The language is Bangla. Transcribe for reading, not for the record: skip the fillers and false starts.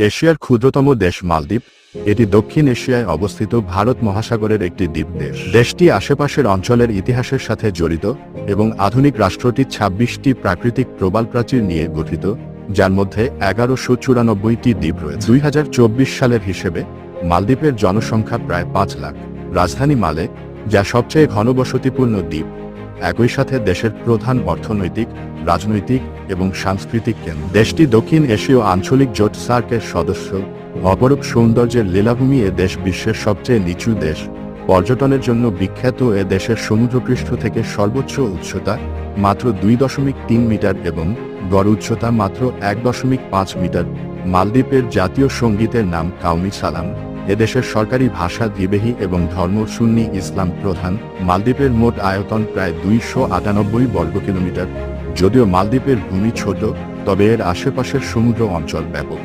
এশিয়ার ক্ষুদ্রতম দেশ মালদ্বীপ। এটি দক্ষিণ এশিয়ায় অবস্থিত ভারত মহাসাগরের একটি দ্বীপ দেশ। দেশটি আশেপাশের অঞ্চলের ইতিহাসের সাথে জড়িত এবং আধুনিক রাষ্ট্রটি ২৬টি প্রাকৃতিক প্রবালপ্রাচীর নিয়ে গঠিত, যার মধ্যে ১১৯৪টি দ্বীপ রয়েছে। ২০২৪ সালের হিসেবে মালদ্বীপের জনসংখ্যা প্রায় ৫ লাখ। রাজধানী মালে, যা সবচেয়ে ঘনবসতিপূর্ণ দ্বীপ, একই সাথে দেশের প্রধান অর্থনৈতিক, রাজনৈতিক এবং সাংস্কৃতিক কেন্দ্র। দেশটি দক্ষিণ এশীয় আঞ্চলিক জোট সার্কের সদস্য। অপরূপ সৌন্দর্যের লীলাভূমি এ দেশ বিশ্বের সবচেয়ে নিচু দেশ। পর্যটনের জন্য বিখ্যাত এ দেশের সমুদ্রপৃষ্ঠ থেকে সর্বোচ্চ উচ্চতা মাত্র ২.৩ মিটার এবং গড় উচ্চতা মাত্র ১.৫ মিটার। মালদ্বীপের জাতীয় সঙ্গীতের নাম কাউমি সালাম। এদেশের সরকারি ভাষা দ্বিবেহী এবং ধর্ম সুন্নি ইসলাম প্রধান। মালদ্বীপের মোট আয়তন প্রায় ২৯৮ বর্গ কিলোমিটার। যদিও মালদ্বীপের ভূমি ছোট, তবে এর আশেপাশের সমুদ্র অঞ্চল ব্যাপক।